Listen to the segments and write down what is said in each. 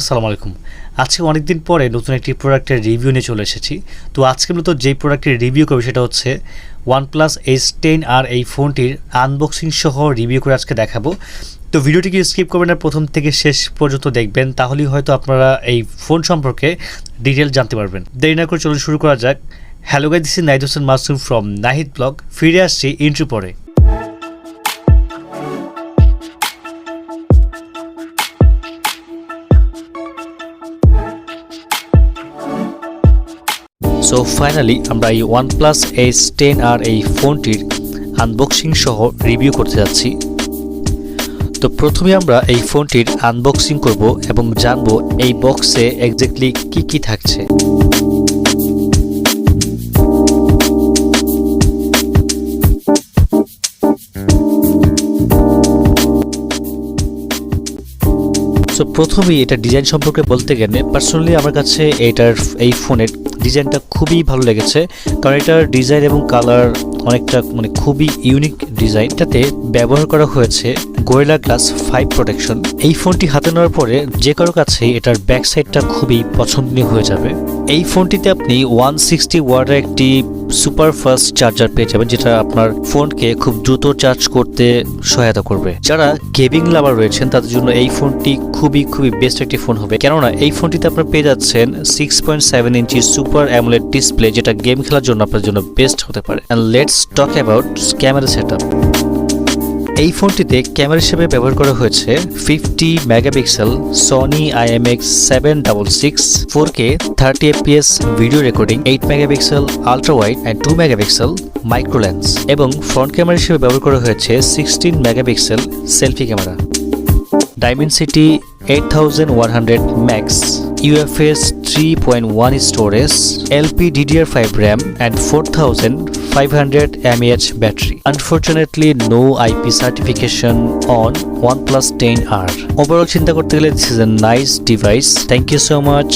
আসসালামু আলাইকুম। আজকে অনেকদিন পরে নতুন একটি প্রোডাক্টের রিভিউ নিয়ে চলে এসেছি। তো আজকে মূলত যেই প্রোডাক্টের রিভিউ করব সেটা হচ্ছে OnePlus H10R এই ফোনটির আনবক্সিং সহ রিভিউ করে আজকে দেখাবো। তো ভিডিওটিকে স্কিপ করবেন না, প্রথম থেকে শেষ পর্যন্ত দেখবেন, তাহলেই হয়তো আপনারা এই ফোন সম্পর্কে ডিটেল জানতে পারবেন। দেরি না করে চলুন শুরু করা যাক। Hello guys, this is Nahid Hossain Masum from Nahid blog. ফিরে আসছি ইন্ট্রো পরে। সো ফাইনালি আমরা এই OnePlus H10R এই ফোনটির আনবক্সিং সহ রিভিউ করতে যাচ্ছি। তো প্রথমে আমরা এই ফোনটির আনবক্সিং করব এবং জানবো এই বক্সে এক্স্যাক্টলি কি কি থাকছে। সো প্রথমেই এটা ডিজাইন সম্পর্কে বলতে গেলে পার্সোনালি আমার কাছে এই ফোনের ডিজাইনটা খুবই ভালো লেগেছে, কারণ এটার ডিজাইন এবং কালার অনেকটা খুবই ইউনিক ডিজাইন। এটাতে ব্যবহার করা হয়েছে গোরিলা গ্লাস 5 প্রোটেকশন। এই ফোনটি হাতে নেওয়ার পরে যে কারো কাছে এটার ব্যাক সাইডটা খুবই পছন্দনীয় হয়ে যাবে। এই ফোনটিতে আপনি 160 ওয়াটের একটি সুপার ফাস্ট চার্জার পেয়ে যাবেন, যেটা আপনার ফোনকে খুব দ্রুত চার্জ করতে সহায়তা করবে। যারা গেমিং লাভার রয়েছেন তাদের জন্য এই ফোনটি খুবই বেস্ট একটি ফোন হবে, কেননা এই ফোনটিতে আপনারা পেয়ে যাচ্ছেন 6.7 ইঞ্চি সুপার অ্যামোলেড ডিসপ্লে, যেটা গেম খেলার জন্য আপনার জন্য বেস্ট হতে পারে। And let's talk about camera setup. এই ফোনটিতে ক্যামেরা হিসেবে ব্যবহার করা হয়েছে 50 megapixel Sony IMX766 4K 30 fps video recording, 8 megapixel ultra wide and 2 megapixel micro lens, এবং ফ্রন্ট ক্যামেরা হিসেবে ব্যবহার করা হয়েছে 16 megapixel selfie camera. Dimensity 8100 max, UFS 3.1 storage, LPDDR5 RAM and 4500 mAh battery. Unfortunately, no IP certification on OnePlus 10R. Overall চিন্তা করতে গেলে this is a nice device. Thank you so much.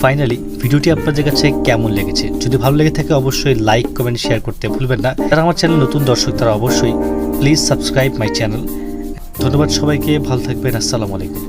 Finally ভিডিওটি আপনাদের কাছে কেমন লেগেছে? যদি ভালো লেগে থাকে অবশ্যই লাইক, কমেন্ট, শেয়ার করতে ভুলবেন না। যারা আমার চ্যানেল নতুন দর্শক তারা অবশ্যই প্লিজ সাবস্ক্রাইব মাই চ্যানেল। ধন্যবাদ সবাইকে, ভালো থাকবেন, আসসালামু আলাইকুম।